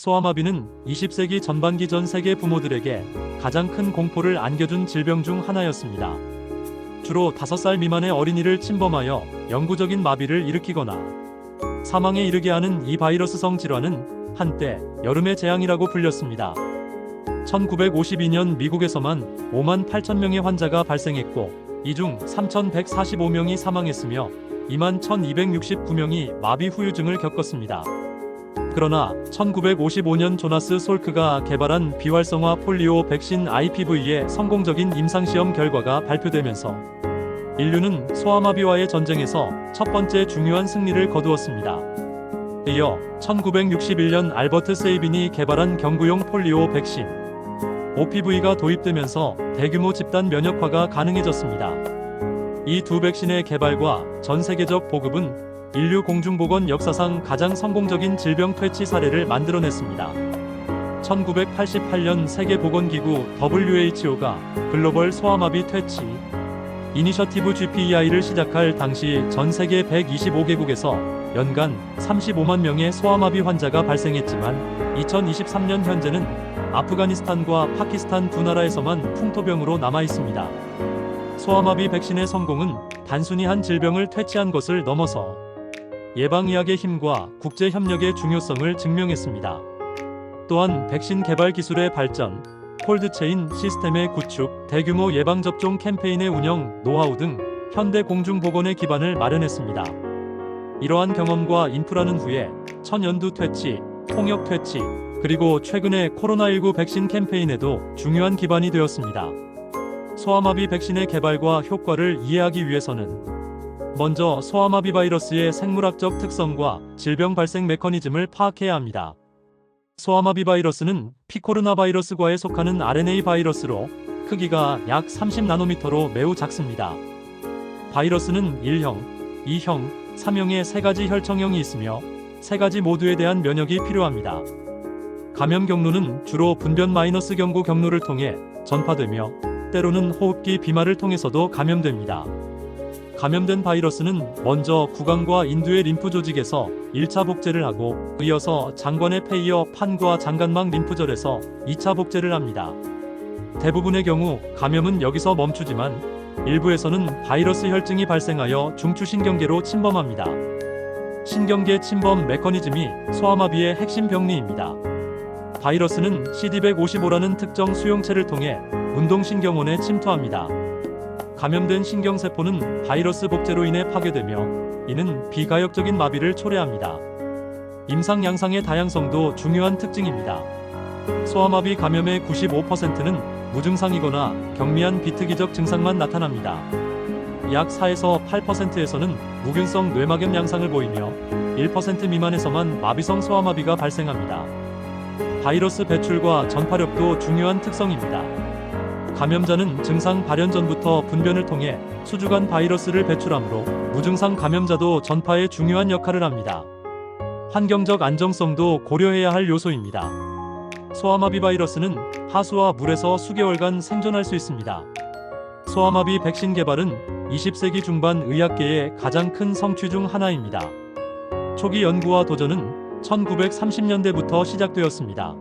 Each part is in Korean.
소아마비는 20세기 전반기 전 세계 부모들에게 가장 큰 공포를 안겨준 질병 중 하나였습니다. 주로 5살 미만의 어린이를 침범하여 영구적인 마비를 일으키거나 사망에 이르게 하는 이 바이러스성 질환은 한때 여름의 재앙이라고 불렸습니다. 1952년 미국에서만 5만 8천 명의 환자가 발생했고 이 중 3,145명이 사망했으며 2만 1,269명이 마비 후유증을 겪었습니다. 그러나 1955년 조나스 솔크가 개발한 비활성화 폴리오 백신 IPV의 성공적인 임상시험 결과가 발표되면서 인류는 소아마비와의 전쟁에서 첫 번째 중요한 승리를 거두었습니다. 이어 1961년 알버트 세이빈이 개발한 경구용 폴리오 백신 OPV가 도입되면서 대규모 집단 면역화가 가능해졌습니다. 이 두 백신의 개발과 전 세계적 보급은 인류 공중보건 역사상 가장 성공적인 질병 퇴치 사례를 만들어냈습니다. 1988년 세계보건기구 WHO가 글로벌 소아마비 퇴치 이니셔티브 GPEI를 시작할 당시 전 세계 125개국에서 연간 35만 명의 소아마비 환자가 발생했지만 2023년 현재는 아프가니스탄과 파키스탄 두 나라에서만 풍토병으로 남아 있습니다. 소아마비 백신의 성공은 단순히 한 질병을 퇴치한 것을 넘어서 예방의학의 힘과 국제협력의 중요성을 증명했습니다. 또한 백신 개발 기술의 발전, 콜드체인 시스템의 구축, 대규모 예방접종 캠페인의 운영, 노하우 등 현대 공중보건의 기반을 마련했습니다. 이러한 경험과 인프라는 후에 천연두 퇴치, 홍역 퇴치, 그리고 최근의 코로나19 백신 캠페인에도 중요한 기반이 되었습니다. 소아마비 백신의 개발과 효과를 이해하기 위해서는 먼저 소아마비 바이러스의 생물학적 특성과 질병 발생 메커니즘을 파악해야 합니다. 소아마비 바이러스는 피코르나 바이러스과에 속하는 RNA 바이러스로 크기가 약 30나노미터로 매우 작습니다. 바이러스는 1형, 2형, 3형의 3가지 혈청형이 있으며 3가지 모두에 대한 면역이 필요합니다. 감염 경로는 주로 분변 마이너스 경구 경로를 통해 전파되며 때로는 호흡기 비말을 통해서도 감염됩니다. 감염된 바이러스는 먼저 구강과 인두의 림프 조직에서 1차 복제를 하고 이어서 장관의 폐이어 판과 장관막 림프절에서 2차 복제를 합니다. 대부분의 경우 감염은 여기서 멈추지만 일부에서는 바이러스 혈증이 발생하여 중추신경계로 침범합니다. 신경계 침범 메커니즘이 소아마비의 핵심 병리입니다. 바이러스는 CD155라는 특정 수용체를 통해 운동신경원에 침투합니다. 감염된 신경세포는 바이러스 복제로 인해 파괴되며 이는 비가역적인 마비를 초래합니다. 임상 양상의 다양성도 중요한 특징입니다. 소아마비 감염의 95%는 무증상이거나 경미한 비특이적 증상만 나타납니다. 약 4에서 8%에서는 무균성 뇌막염 양상을 보이며 1% 미만에서만 마비성 소아마비가 발생합니다. 바이러스 배출과 전파력도 중요한 특성입니다. 감염자는 증상 발현 전부터 분변을 통해 수주간 바이러스를 배출하므로 무증상 감염자도 전파에 중요한 역할을 합니다. 환경적 안정성도 고려해야 할 요소입니다. 소아마비 바이러스는 하수와 물에서 수개월간 생존할 수 있습니다. 소아마비 백신 개발은 20세기 중반 의학계의 가장 큰 성취 중 하나입니다. 초기 연구와 도전은 1930년대부터 시작되었습니다.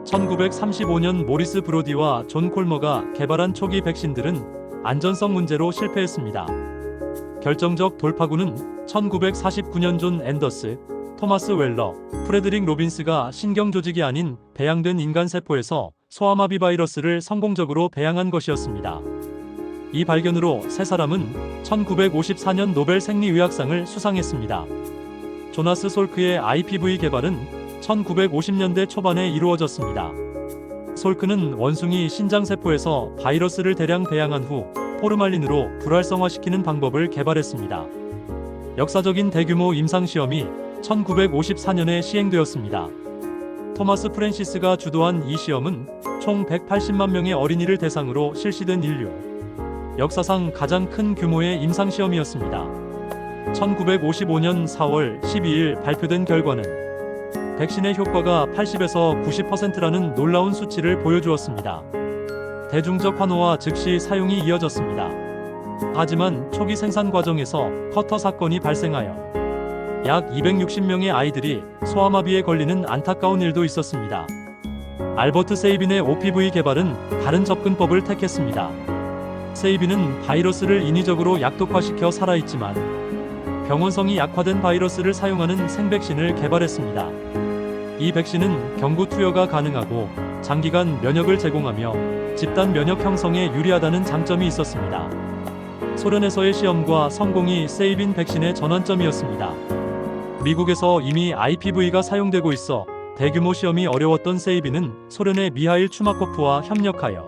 1935년 모리스 브로디와 존 콜머가 개발한 초기 백신들은 안전성 문제로 실패했습니다. 결정적 돌파구는 1949년 존 앤더스, 토마스 웰러, 프레드릭 로빈스가 신경조직이 아닌 배양된 인간세포에서 소아마비 바이러스를 성공적으로 배양한 것이었습니다. 이 발견으로 세 사람은 1954년 노벨 생리의학상을 수상했습니다. 조나스 솔크의 IPV 개발은 1950년대 초반에 이루어졌습니다. 솔크는 원숭이 신장세포에서 바이러스를 대량 배양한 후 포르말린으로 불활성화시키는 방법을 개발했습니다. 역사적인 대규모 임상시험이 1954년에 시행되었습니다. 토마스 프랜시스가 주도한 이 시험은 총 180만 명의 어린이를 대상으로 실시된 인류 역사상 가장 큰 규모의 임상시험이었습니다. 1955년 4월 12일 발표된 결과는 백신의 효과가 80에서 90%라는 놀라운 수치를 보여주었습니다. 대중적 환호와 즉시 사용이 이어졌습니다. 하지만 초기 생산 과정에서 커터 사건이 발생하여 약 260명의 아이들이 소아마비에 걸리는 안타까운 일도 있었습니다. 알버트 세이빈의 OPV 개발은 다른 접근법을 택했습니다. 세이빈은 바이러스를 인위적으로 약독화시켜 살아있지만 병원성이 약화된 바이러스를 사용하는 생백신을 개발했습니다. 이 백신은 경구 투여가 가능하고 장기간 면역을 제공하며 집단 면역 형성에 유리하다는 장점이 있었습니다. 소련에서의 시험과 성공이 세이빈 백신의 전환점이었습니다. 미국에서 이미 IPV가 사용되고 있어 대규모 시험이 어려웠던 세이빈은 소련의 미하일 추마코프와 협력하여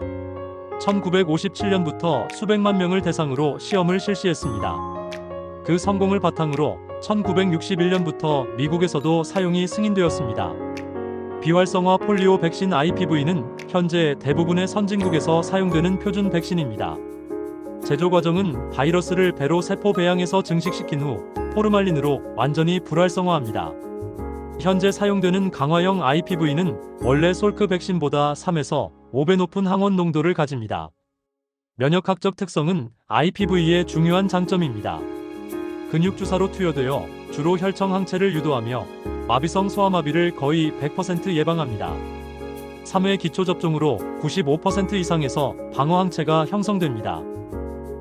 1957년부터 수백만 명을 대상으로 시험을 실시했습니다. 그 성공을 바탕으로 1961년부터 미국에서도 사용이 승인되었습니다. 비활성화 폴리오 백신 IPV는 현재 대부분의 선진국에서 사용되는 표준 백신입니다. 제조 과정은 바이러스를 배로 세포 배양해서 증식시킨 후 포르말린으로 완전히 불활성화합니다. 현재 사용되는 강화형 IPV는 원래 솔크 백신보다 3에서 5배 높은 항원 농도를 가집니다. 면역학적 특성은 IPV의 중요한 장점입니다. 근육 주사로 투여되어 주로 혈청 항체를 유도하며 마비성 소아마비를 거의 100% 예방합니다. 3회 기초 접종으로 95% 이상에서 방어 항체가 형성됩니다.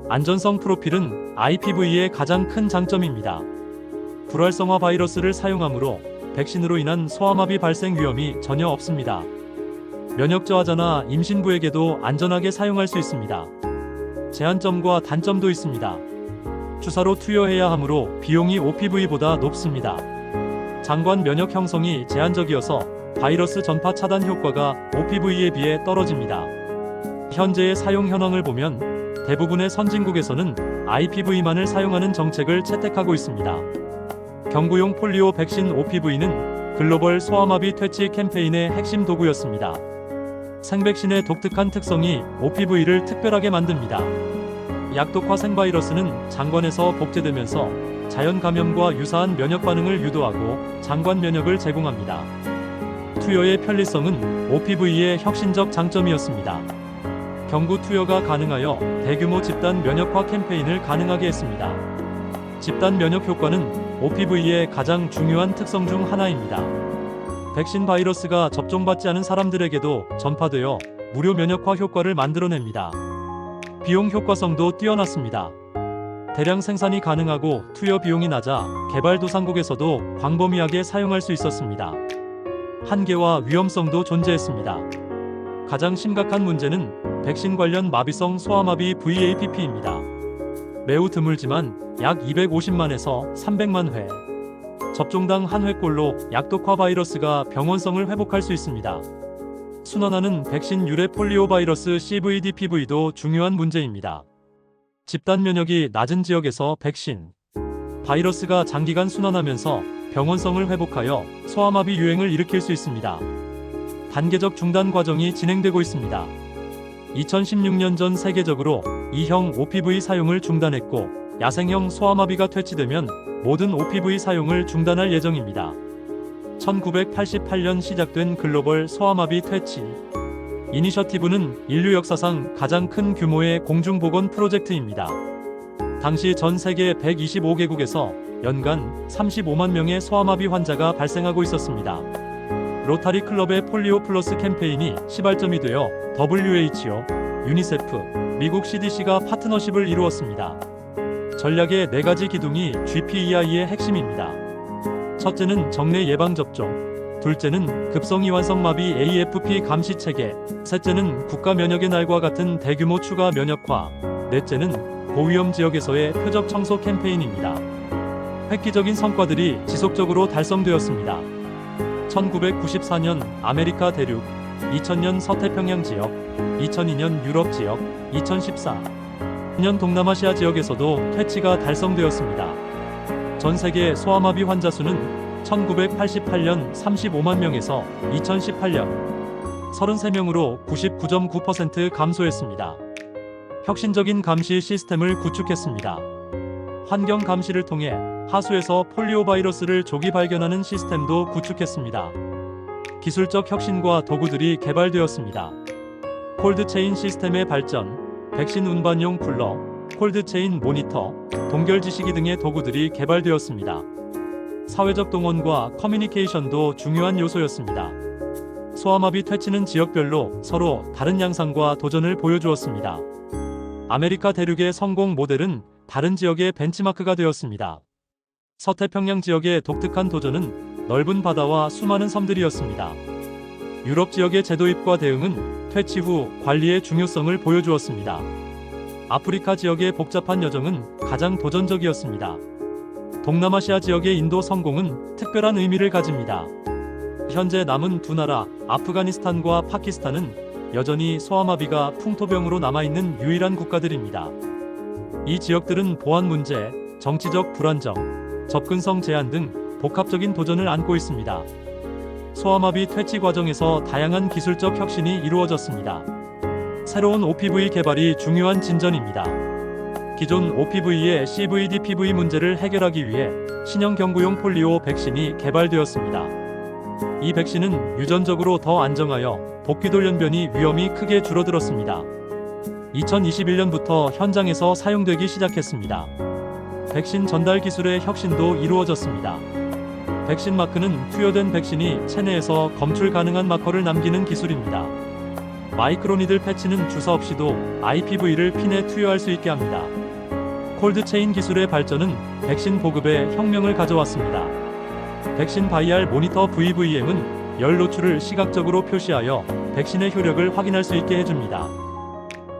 안전성 프로필은 IPV의 가장 큰 장점입니다. 불활성화 바이러스를 사용하므로 백신으로 인한 소아마비 발생 위험이 전혀 없습니다. 면역 저하자나 임신부에게도 안전하게 사용할 수 있습니다. 제한점과 단점도 있습니다. 주사로 투여해야 하므로 비용이 OPV보다 높습니다. 장관 면역 형성이 제한적이어서 바이러스 전파 차단 효과가 OPV에 비해 떨어집니다. 현재의 사용 현황을 보면 대부분의 선진국에서는 IPV만을 사용하는 정책을 채택하고 있습니다. 경구용 폴리오 백신 OPV는 글로벌 소아마비 퇴치 캠페인의 핵심 도구였습니다. 생백신의 독특한 특성이 OPV를 특별하게 만듭니다. 약독화 생바이러스는 장관에서 복제되면서 자연 감염과 유사한 면역 반응을 유도하고 장관 면역을 제공합니다. 투여의 편리성은 OPV의 혁신적 장점이었습니다. 경구 투여가 가능하여 대규모 집단 면역화 캠페인을 가능하게 했습니다. 집단 면역 효과는 OPV의 가장 중요한 특성 중 하나입니다. 백신 바이러스가 접종받지 않은 사람들에게도 전파되어 무료 면역화 효과를 만들어냅니다. 비용 효과성도 뛰어났습니다. 대량 생산이 가능하고 투여 비용이 낮아 개발도상국에서도 광범위하게 사용할 수 있었습니다. 한계와 위험성도 존재했습니다. 가장 심각한 문제는 백신 관련 마비성 소아마비 VAPP입니다. 매우 드물지만 약 250만에서 300만 회, 접종당 한 회꼴로 약독화 바이러스가 병원성을 회복할 수 있습니다. 순환하는 백신 유래 폴리오 바이러스 CVDPV도 중요한 문제입니다. 집단 면역이 낮은 지역에서 백신 바이러스가 장기간 순환하면서 병원성을 회복하여 소아마비 유행을 일으킬 수 있습니다. 단계적 중단 과정이 진행되고 있습니다. 2016년 전 세계적으로 2형 OPV 사용을 중단했고 야생형 소아마비가 퇴치되면 모든 OPV 사용을 중단할 예정입니다. 1988년 시작된 글로벌 소아마비 퇴치 이니셔티브는 인류 역사상 가장 큰 규모의 공중보건 프로젝트입니다. 당시 전 세계 125개국에서 연간 35만 명의 소아마비 환자가 발생하고 있었습니다. 로타리 클럽의 폴리오 플러스 캠페인이 시발점이 되어 WHO, 유니세프, 미국 CDC가 파트너십을 이루었습니다. 전략의 4가지 기둥이 GPEI의 핵심입니다. 첫째는 정례 예방접종, 둘째는 급성이완성마비 AFP 감시체계, 셋째는 국가면역의 날과 같은 대규모 추가 면역화, 넷째는 고위험 지역에서의 표적 청소 캠페인입니다. 획기적인 성과들이 지속적으로 달성되었습니다. 1994년 아메리카 대륙, 2000년 서태평양 지역, 2002년 유럽 지역, 2014년 동남아시아 지역에서도 퇴치가 달성되었습니다. 전 세계 소아마비 환자 수는 1988년 35만 명에서 2018년 33명으로 99.9% 감소했습니다. 혁신적인 감시 시스템을 구축했습니다. 환경 감시를 통해 하수에서 폴리오 바이러스를 조기 발견하는 시스템도 구축했습니다. 기술적 혁신과 도구들이 개발되었습니다. 콜드체인 시스템의 발전, 백신 운반용 쿨러, 콜드체인 모니터, 동결 지시기 등의 도구들이 개발되었습니다. 사회적 동원과 커뮤니케이션도 중요한 요소였습니다. 소아마비 퇴치는 지역별로 서로 다른 양상과 도전을 보여주었습니다. 아메리카 대륙의 성공 모델은 다른 지역의 벤치마크가 되었습니다. 서태평양 지역의 독특한 도전은 넓은 바다와 수많은 섬들이었습니다. 유럽 지역의 재도입과 대응은 퇴치 후 관리의 중요성을 보여주었습니다. 아프리카 지역의 복잡한 여정은 가장 도전적이었습니다. 동남아시아 지역의 인도 성공은 특별한 의미를 가집니다. 현재 남은 두 나라, 아프가니스탄과 파키스탄은 여전히 소아마비가 풍토병으로 남아있는 유일한 국가들입니다. 이 지역들은 보안 문제, 정치적 불안정, 접근성 제한 등 복합적인 도전을 안고 있습니다. 소아마비 퇴치 과정에서 다양한 기술적 혁신이 이루어졌습니다. 새로운 OPV 개발이 중요한 진전입니다. 기존 OPV의 CVD-PV 문제를 해결하기 위해 신형 경구용 폴리오 백신이 개발되었습니다. 이 백신은 유전적으로 더 안정하여 복귀돌연변이 위험이 크게 줄어들었습니다. 2021년부터 현장에서 사용되기 시작했습니다. 백신 전달 기술의 혁신도 이루어졌습니다. 백신 마크는 투여된 백신이 체내에서 검출 가능한 마커를 남기는 기술입니다. 마이크로니들 패치는 주사 없이도 IPV를 핀에 투여할 수 있게 합니다. 콜드체인 기술의 발전은 백신 보급에 혁명을 가져왔습니다. 백신 바이알 모니터 VVM은 열 노출을 시각적으로 표시하여 백신의 효력을 확인할 수 있게 해줍니다.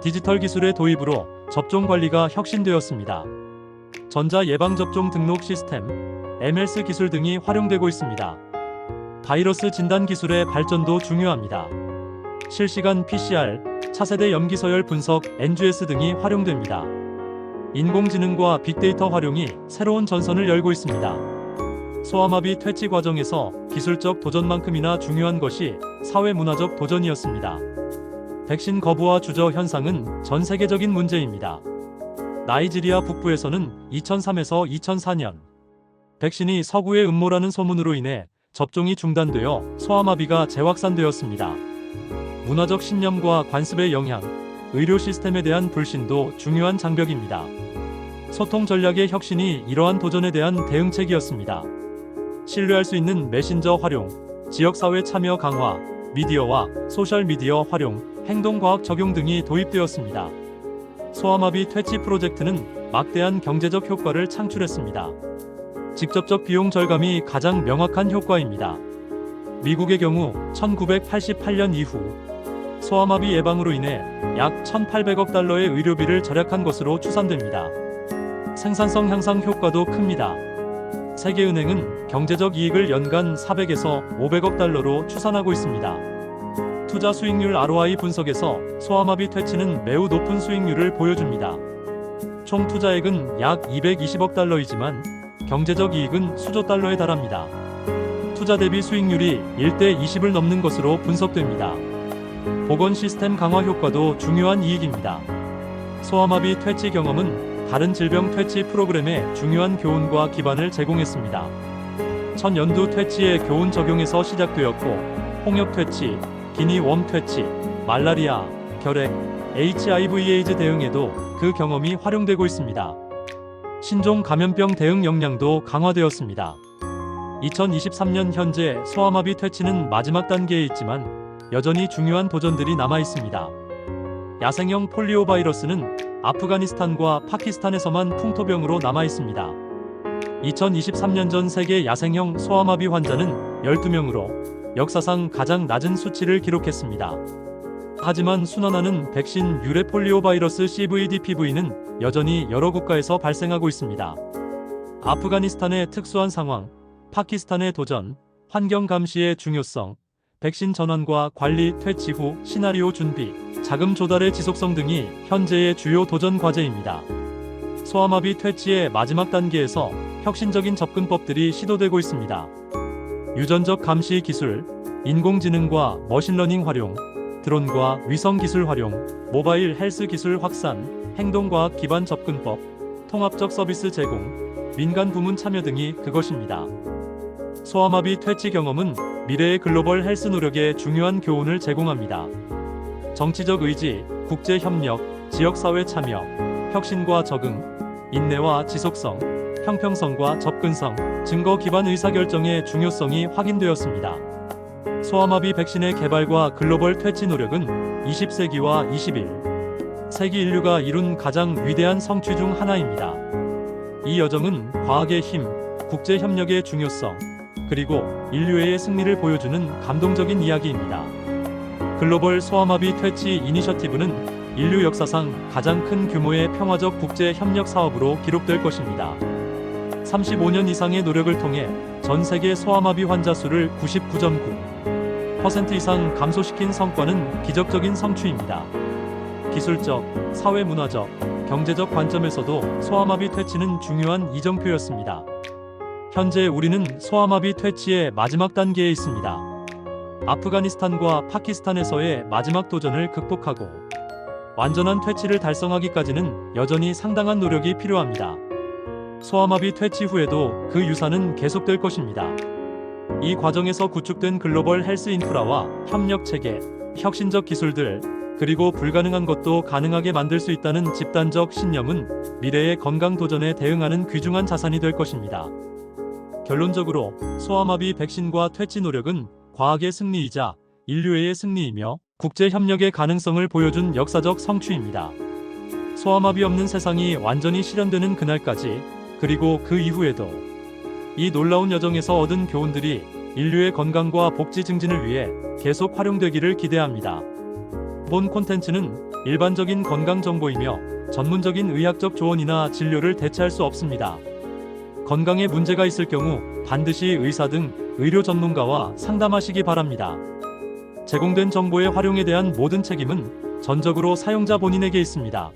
디지털 기술의 도입으로 접종 관리가 혁신되었습니다. 전자 예방접종 등록 시스템, MLS 기술 등이 활용되고 있습니다. 바이러스 진단 기술의 발전도 중요합니다. 실시간 PCR, 차세대 염기서열 분석, NGS 등이 활용됩니다. 인공지능과 빅데이터 활용이 새로운 전선을 열고 있습니다. 소아마비 퇴치 과정에서 기술적 도전만큼이나 중요한 것이 사회문화적 도전이었습니다. 백신 거부와 주저 현상은 전 세계적인 문제입니다. 나이지리아 북부에서는 2003에서 2004년 백신이 서구의 음모라는 소문으로 인해 접종이 중단되어 소아마비가 재확산되었습니다. 문화적 신념과 관습의 영향, 의료 시스템에 대한 불신도 중요한 장벽입니다. 소통 전략의 혁신이 이러한 도전에 대한 대응책이었습니다. 신뢰할 수 있는 메신저 활용, 지역사회 참여 강화, 미디어와 소셜미디어 활용, 행동과학 적용 등이 도입되었습니다. 소아마비 퇴치 프로젝트는 막대한 경제적 효과를 창출했습니다. 직접적 비용 절감이 가장 명확한 효과입니다. 미국의 경우 1988년 이후 소아마비 예방으로 인해 약 1,800억 달러의 의료비를 절약한 것으로 추산됩니다. 생산성 향상 효과도 큽니다. 세계은행은 경제적 이익을 연간 400에서 500억 달러로 추산하고 있습니다. 투자 수익률 ROI 분석에서 소아마비 퇴치는 매우 높은 수익률을 보여줍니다. 총 투자액은 약 220억 달러이지만 경제적 이익은 수조 달러에 달합니다. 투자 대비 수익률이 1대 20을 넘는 것으로 분석됩니다. 보건 시스템 강화 효과도 중요한 이익입니다. 소아마비 퇴치 경험은 다른 질병 퇴치 프로그램에 중요한 교훈과 기반을 제공했습니다. 천연두 퇴치의 교훈 적용에서 시작되었고 홍역 퇴치, 기니웜 퇴치, 말라리아, 결핵, HIV 에이즈 대응에도 그 경험이 활용되고 있습니다. 신종 감염병 대응 역량도 강화되었습니다. 2023년 현재 소아마비 퇴치는 마지막 단계에 있지만 여전히 중요한 도전들이 남아 있습니다. 야생형 폴리오 바이러스는 아프가니스탄과 파키스탄에서만 풍토병으로 남아 있습니다. 2023년 전 세계 야생형 소아마비 환자는 12명으로 역사상 가장 낮은 수치를 기록했습니다. 하지만 순환하는 백신 유래 폴리오 바이러스 CVD-PV는 여전히 여러 국가에서 발생하고 있습니다. 아프가니스탄의 특수한 상황, 파키스탄의 도전, 환경 감시의 중요성, 백신 전환과 관리 퇴치 후 시나리오 준비, 자금 조달의 지속성 등이 현재의 주요 도전 과제입니다. 소아마비 퇴치의 마지막 단계에서 혁신적인 접근법들이 시도되고 있습니다. 유전적 감시 기술, 인공지능과 머신러닝 활용, 드론과 위성 기술 활용, 모바일 헬스 기술 확산, 행동과학 기반 접근법, 통합적 서비스 제공, 민간 부문 참여 등이 그것입니다. 소아마비 퇴치 경험은 미래의 글로벌 헬스 노력에 중요한 교훈을 제공합니다. 정치적 의지, 국제 협력, 지역사회 참여, 혁신과 적응, 인내와 지속성, 형평성과 접근성, 증거 기반 의사결정의 중요성이 확인되었습니다. 소아마비 백신의 개발과 글로벌 퇴치 노력은 20세기와 21세기 인류가 이룬 가장 위대한 성취 중 하나입니다. 이 여정은 과학의 힘, 국제 협력의 중요성, 그리고 인류의 승리를 보여주는 감동적인 이야기입니다. 글로벌 소아마비 퇴치 이니셔티브는 인류 역사상 가장 큰 규모의 평화적 국제 협력 사업으로 기록될 것입니다. 35년 이상의 노력을 통해 전 세계 소아마비 환자 수를 99.9% 이상 감소시킨 성과는 기적적인 성취입니다. 기술적, 사회문화적, 경제적 관점에서도 소아마비 퇴치는 중요한 이정표였습니다. 현재 우리는 소아마비 퇴치의 마지막 단계에 있습니다. 아프가니스탄과 파키스탄에서의 마지막 도전을 극복하고 완전한 퇴치를 달성하기까지는 여전히 상당한 노력이 필요합니다. 소아마비 퇴치 후에도 그 유산은 계속될 것입니다. 이 과정에서 구축된 글로벌 헬스 인프라와 협력 체계, 혁신적 기술들, 그리고 불가능한 것도 가능하게 만들 수 있다는 집단적 신념은 미래의 건강 도전에 대응하는 귀중한 자산이 될 것입니다. 결론적으로 소아마비 백신과 퇴치 노력은 과학의 승리이자 인류의 승리이며 국제 협력의 가능성을 보여준 역사적 성취입니다. 소아마비 없는 세상이 완전히 실현되는 그날까지, 그리고 그 이후에도 이 놀라운 여정에서 얻은 교훈들이 인류의 건강과 복지 증진을 위해 계속 활용되기를 기대합니다. 본 콘텐츠는 일반적인 건강 정보이며 전문적인 의학적 조언이나 진료를 대체할 수 없습니다. 건강에 문제가 있을 경우 반드시 의사 등 의료 전문가와 상담하시기 바랍니다. 제공된 정보의 활용에 대한 모든 책임은 전적으로 사용자 본인에게 있습니다.